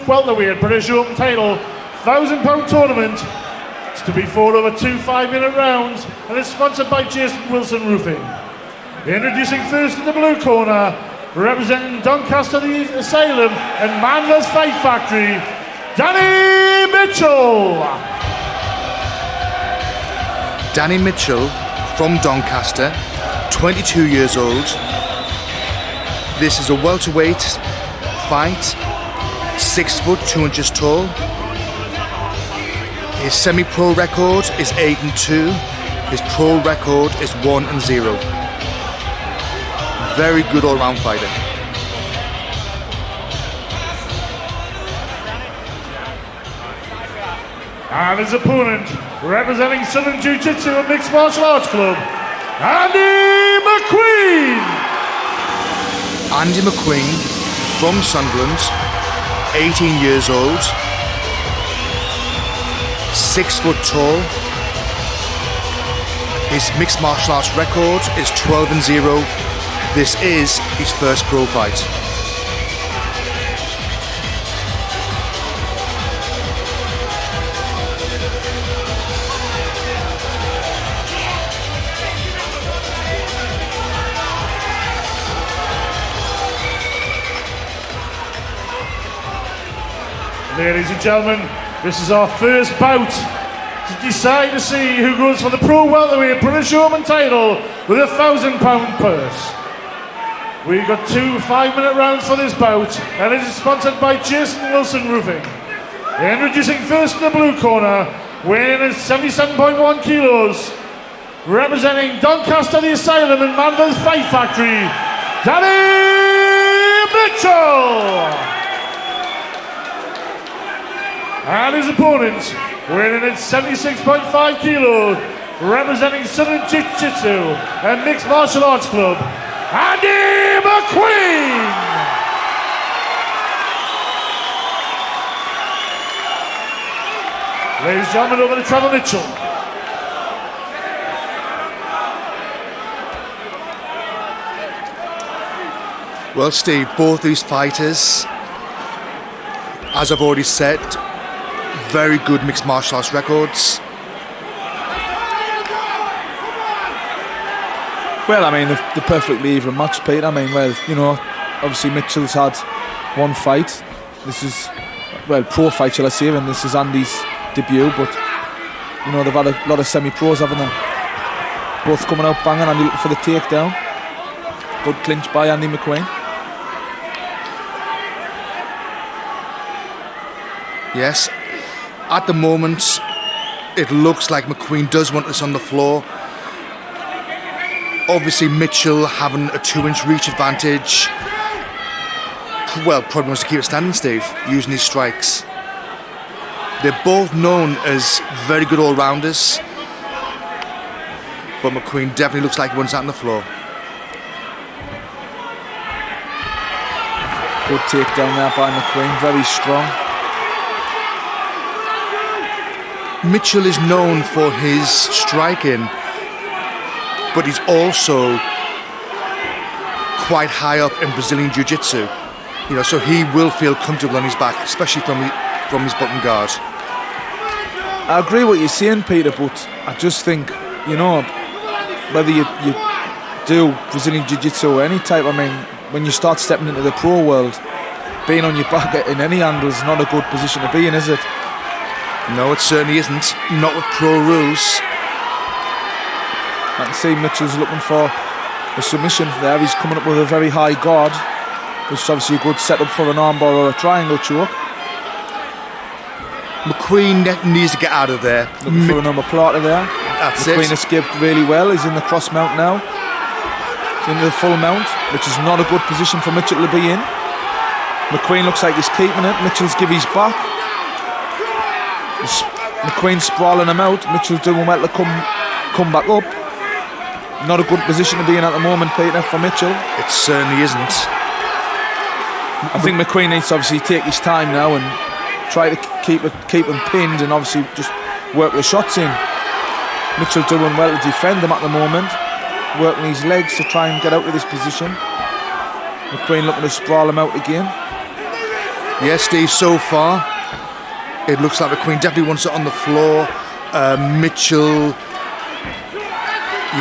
welterweight British Open title, £1,000 tournament. It's to be fought over 2 5-minute rounds and is sponsored by Jason Wilson Roofing. Introducing first in the blue corner, representing Doncaster the Asylum and Mandler's Fight Factory, Danny Mitchell. Danny Mitchell from Doncaster, 22 years old. This is a welterweight fight, 6 foot 2 inches tall. His semi-pro record is 8-2. His pro record is 1-0. Very good all-round fighter. And his opponent, representing Southern Jiu-Jitsu and Mixed Martial Arts Club, Andy McQueen. Andy McQueen from Sunderland, 18 years old, 6 foot tall. His mixed martial arts record is 12-0. This is his first pro fight. Ladies and gentlemen, this is our first bout to decide to see who goes for the pro welterweight British Open title with a £1,000 purse. We've got 2 5-minute rounds for this bout, and it is sponsored by Jason Wilson Roofing. Introducing first in the blue corner, weighing in at 77.1 kilos, representing Doncaster the Asylum and Mandler's Fight Factory, Danny Mitchell. And his opponent, weighing in at 76.5 kilos, representing Southern Jiu-Jitsu and Mixed Martial Arts Club, Andy McQueen. Ladies and gentlemen, over to Trevor Mitchell. Well, Steve, both these fighters, as I've already said, very good mixed martial arts records. Well, I mean, the perfectly even match, Pete. I mean, well, you know, obviously Mitchell's had one fight. This is, well, pro fight, shall I say, and this is Andy's debut, but, you know, they've had a lot of semi-pros, haven't they? Both coming out banging, Andy looking for the takedown. Good clinch by Andy McQueen. Yes, at the moment, it looks like McQueen does want this on the floor. Obviously, Mitchell having a 2-inch reach advantage. Well, probably wants to keep it standing, Steve, using his strikes. They're both known as very good all-rounders, but McQueen definitely looks like he wants that on the floor. Good takedown there by McQueen, very strong. Mitchell is known for his striking, but he's also quite high up in Brazilian Jiu-Jitsu. You know, so he will feel comfortable on his back, especially from his bottom guard. I agree what you're saying, Peter, but I just think, you know, whether you do Brazilian Jiu-Jitsu or any type, I mean, when you start stepping into the pro world, being on your back in any angle is not a good position to be in, is it? No, it certainly isn't. Not with pro rules. I can see Mitchell's looking for a submission there. He's coming up with a very high guard, which is obviously a good setup for an armbar or a triangle choke. McQueen needs to get out of there. Looking for another platter there. That's McQueen it. escaped really well. He's in the cross mount now. He's into the full mount, which is not a good position for Mitchell to be in. McQueen looks like he's keeping it. Mitchell's give his back. McQueen sprawling him out. Mitchell's doing well to come back up. Not a good position to be in at the moment, Peter, for Mitchell. It certainly isn't. I think McQueen needs to obviously take his time now and try to keep him pinned and obviously just work the shots in. Mitchell doing well to defend him at the moment, working his legs to try and get out of this position. McQueen looking to sprawl him out again. Yes, Steve, so far, it looks like McQueen definitely wants it on the floor. Mitchell,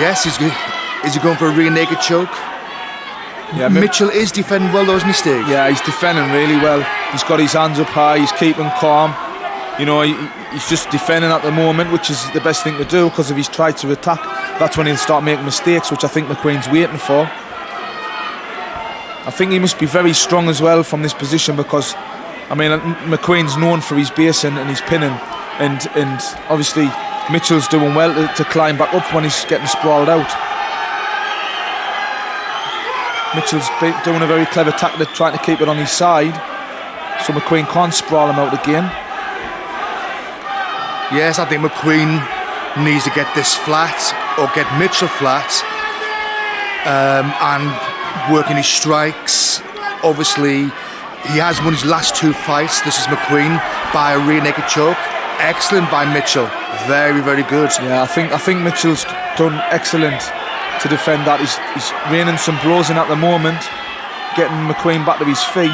yes, is he going for a rear naked choke? Yeah, Mitchell is defending well though, isn't he, Steve? Yeah, he's defending really well. He's got his hands up high, he's keeping calm. You know, he's just defending at the moment, which is the best thing to do, because if he's tried to attack, that's when he'll start making mistakes, which I think McQueen's waiting for. I think he must be very strong as well from this position, because, I mean, McQueen's known for his basing and his pinning, and obviously Mitchell's doing well to climb back up when he's getting sprawled out. Mitchell's doing a very clever tactic, trying to keep it on his side, so McQueen can't sprawl him out again. Yes, I think McQueen needs to get this flat, or get Mitchell flat, and working his strikes. Obviously, he has won his last 2 fights. This is McQueen by a rear naked choke. Excellent by Mitchell. Very, very good. Yeah, I think Mitchell's done excellent to defend that. He's raining some blows in at the moment, getting McQueen back to his feet.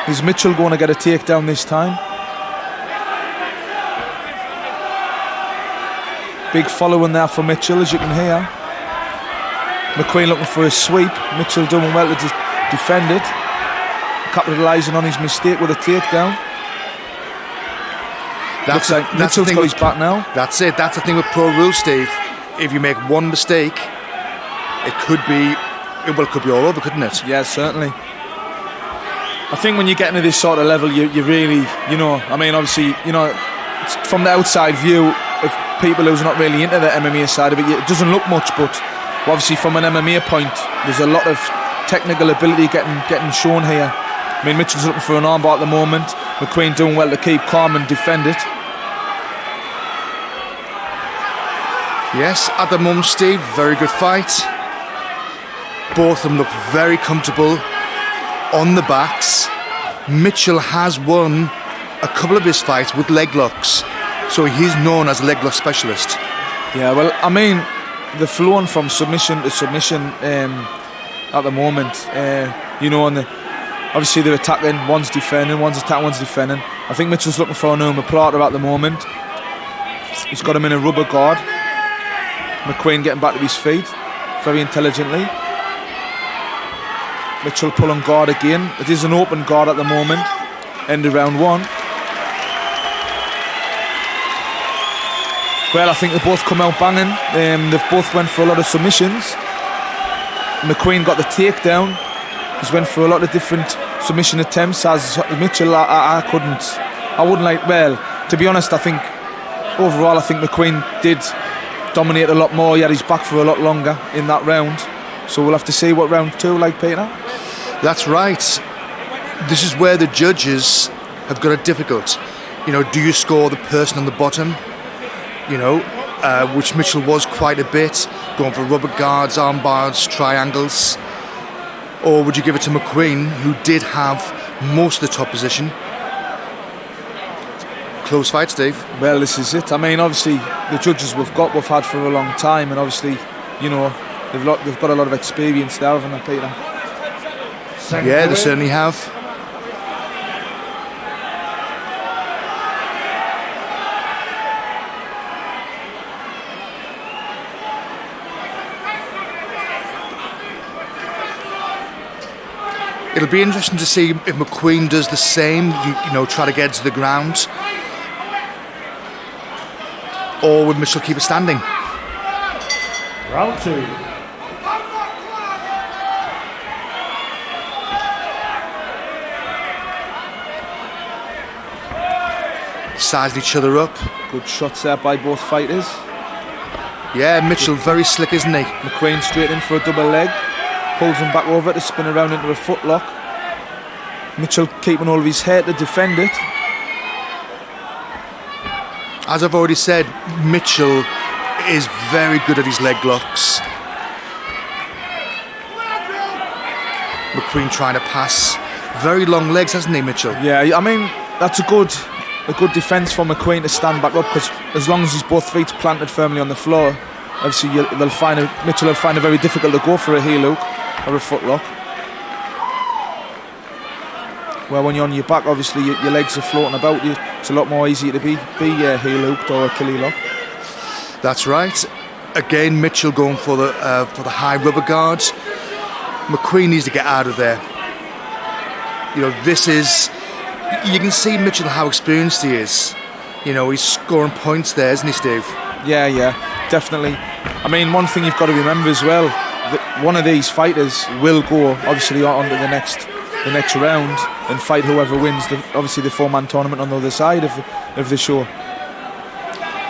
Is Mitchell going to get a takedown this time? Big following there for Mitchell, as you can hear. McQueen looking for a sweep. Mitchell doing well to defend it, capitalising on his mistake with a takedown. Looks like Mitchell's got his back now. That's it. That's the thing with pro rules, Steve. If you make one mistake, it could be all over, couldn't it? Yeah, certainly. I think when you get into this sort of level, you really, you know, I mean, obviously, you know, from the outside view, if people who's not really into the MMA side of it, it doesn't look much, but obviously from an MMA point, there's a lot of technical ability getting shown here. I mean, Mitchell's looking for an armbar at the moment. McQueen doing well to keep calm and defend it. Yes, at the moment, Steve, very good fight. Both of them look very comfortable on the backs. Mitchell has won a couple of his fights with leg locks, so he's known as a leg lock specialist. Yeah, well, I mean, they're flowing from submission to submission at the moment. You know, and obviously they're attacking, one's defending, one's attacking, one's defending. I think Mitchell's looking for an omoplata at the moment. He's got him in a rubber guard. McQueen getting back to his feet very intelligently. Mitchell pulling guard again. It is an open guard at the moment. End of round 1. Well, I think they both come out banging. They've both went for a lot of submissions. McQueen got the takedown. He's went for a lot of different submission attempts. As Mitchell, I wouldn't like. Well, to be honest, I think overall, I think McQueen did dominate a lot more. He had his back for a lot longer in that round. So we'll have to see what round 2 like, Peter. That's right. This is where the judges have got it difficult. You know, do you score the person on the bottom? You know, which Mitchell was quite a bit, going for rubber guards, arm bars, triangles. Or would you give it to McQueen, who did have most of the top position? Close fight, Steve. Well, this is it. I mean, obviously, the judges we've had for a long time, and obviously, you know, they've got a lot of experience there, haven't they, Peter? Yeah, they certainly have. It'll be interesting to see if McQueen does the same, you know, try to get to the ground. Or would Mitchell keep it standing? Round 2. Sized each other up. Good shots there by both fighters. Yeah, Mitchell very slick, isn't he? McQueen straight in for a double leg. Pulls him back over to spin around into a footlock. Mitchell keeping all of his head to defend it. As I've already said, Mitchell is very good at his leg locks. McQueen trying to pass. Very long legs, hasn't he, Mitchell? Yeah, I mean, that's a good defence for McQueen to stand back up, because as long as he's both feet planted firmly on the floor, obviously Mitchell will find it very difficult to go for a heel hook or a footlock. Where when you're on your back, obviously your legs are floating about. It's a lot more easy to be heel hooked or Achilles lock. That's right. Again, Mitchell going for the high rubber guard. McQueen needs to get out of there. You know, you can see Mitchell how experienced he is. You know, he's scoring points there, isn't he, Steve? Yeah, definitely. I mean, one thing you've got to remember as well, that one of these fighters will go obviously on to the next round and fight whoever wins obviously the 4-man tournament on the other side of the show.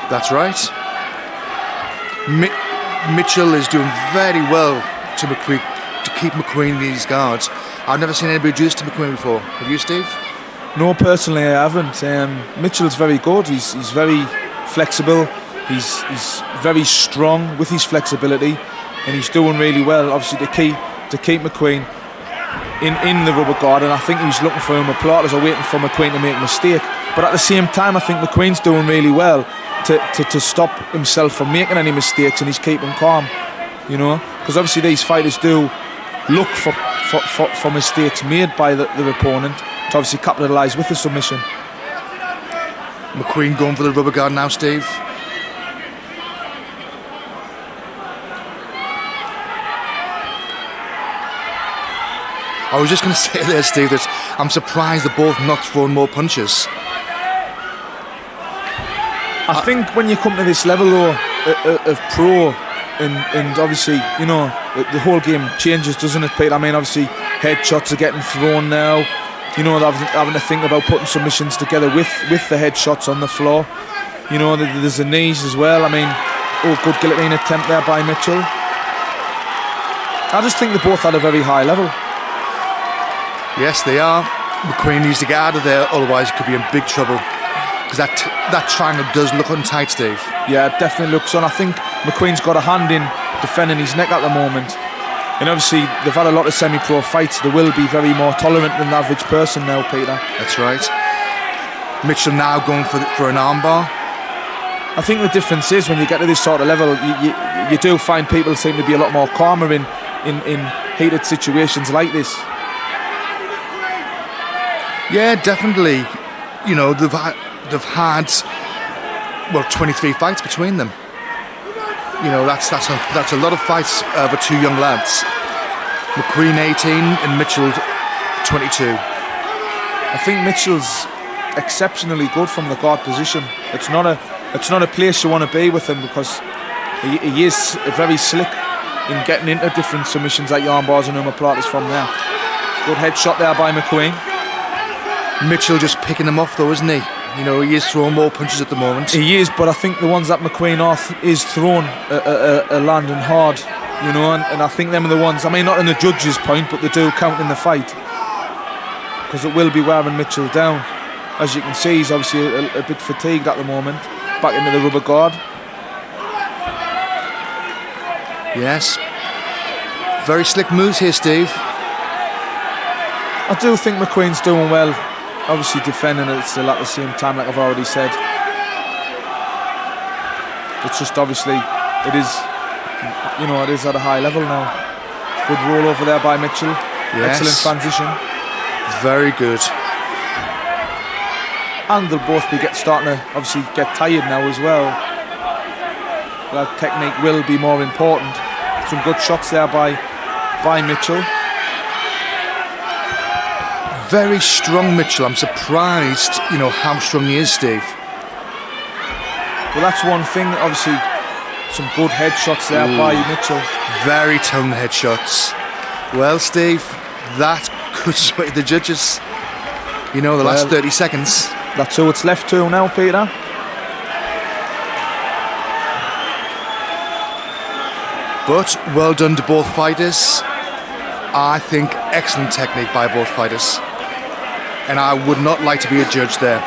That's right. Mitchell is doing very well to McQueen, to keep McQueen in these guards. I've never seen anybody do this to McQueen before. Have you, Steve? No, personally I haven't. Mitchell's very good. He's very flexible. He's very strong with his flexibility, and he's doing really well. Obviously, to keep McQueen in the rubber guard, and I think he was looking for omoplatas or waiting for McQueen to make a mistake. But at the same time, I think McQueen's doing really well to stop himself from making any mistakes, and he's keeping calm. You know, because obviously these fighters do look for mistakes made by their opponent to obviously capitalise with the submission. McQueen going for the rubber guard now, Steve. I was just going to say there, Steve, that I'm surprised they're both not throwing more punches. I think when you come to this level though of pro, and obviously, you know, the whole game changes, doesn't it, Pete? I mean, obviously headshots are getting thrown now. You know, they're having to think about putting submissions together with the headshots on the floor. You know, there's the knees as well. I mean, good guillotine attempt there by Mitchell. I just think they both had a very high level. Yes, they are. McQueen needs to get out of there, otherwise he could be in big trouble. Because that triangle does look untight, Steve. Yeah, it definitely looks on. I think McQueen's got a hand in defending his neck at the moment. And obviously, they've had a lot of semi-pro fights. They will be very more tolerant than the average person now, Peter. That's right. Mitchell now going for an armbar. I think the difference is when you get to this sort of level, you do find people seem to be a lot more calmer in heated situations like this. Yeah, definitely. You know, they've had 23 fights between them. You know, that's a lot of fights for two young lads. McQueen 18 and Mitchell 22. I think Mitchell's exceptionally good from the guard position. It's not a place you want to be with him, because he is very slick in getting into different submissions like armbars and omoplatas from there. Good headshot there by McQueen. Mitchell just picking them off though, isn't he? You know, he is throwing more punches at the moment. He is, but I think the ones that McQueen is throwing are landing hard, you know, and I think them are the ones, I mean, not in the judge's point, but they do count in the fight, because it will be wearing Mitchell down. As you can see, he's obviously a bit fatigued at the moment. Back into the rubber guard. Yes. Very slick moves here, Steve. I do think McQueen's doing well. Obviously defending it still at the same time, like I've already said. It's just obviously it is at a high level now. Good roll over there by Mitchell. Yes. Excellent transition. Very good. And they'll both be starting to obviously get tired now as well. That technique will be more important. Some good shots there by Mitchell. Very strong Mitchell. I'm surprised, you know, how strong he is, Steve. Well, that's one thing. Obviously, some good headshots there by Mitchell. Very tongue headshots. Well, Steve, that could sway the judges. You know, the last 30 seconds. That's who it's left to now, Peter. But well done to both fighters. I think excellent technique by both fighters. And I would not like to be a judge there.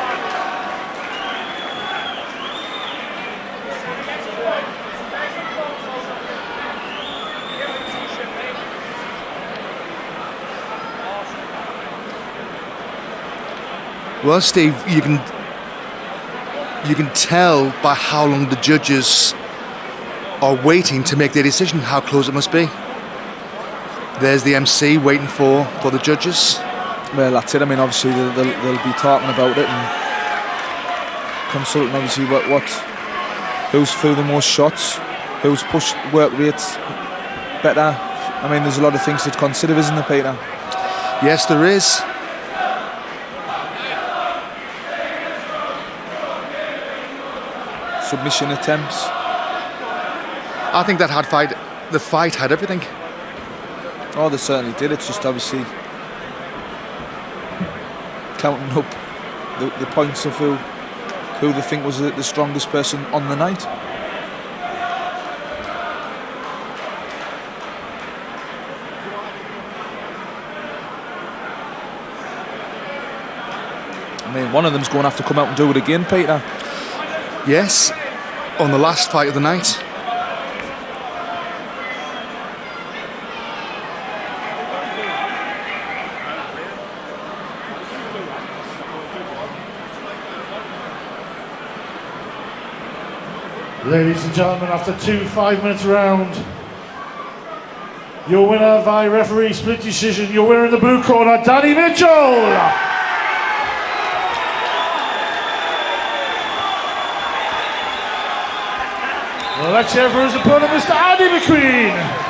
Well, Steve, you can tell by how long the judges are waiting to make their decision how close it must be. There's the MC waiting for the judges. Well, that's it. I mean, obviously they'll be talking about it and consulting obviously who's threw the most shots, who's pushed work rates better. I mean, there's a lot of things to consider, isn't there, Peter? Yes, there is. Submission attempts. I think the fight had everything. Oh, they certainly did. It's just obviously counting up the points of who they think was the strongest person on the night. I mean, one of them's going to have to come out and do it again, Peter. Yes, on the last fight of the night. Ladies and gentlemen, after 2 5-minute rounds, your winner by referee split decision, your winner in the blue corner, Danny Mitchell. Well, let's hear for his opponent, Mr. Andy McQueen.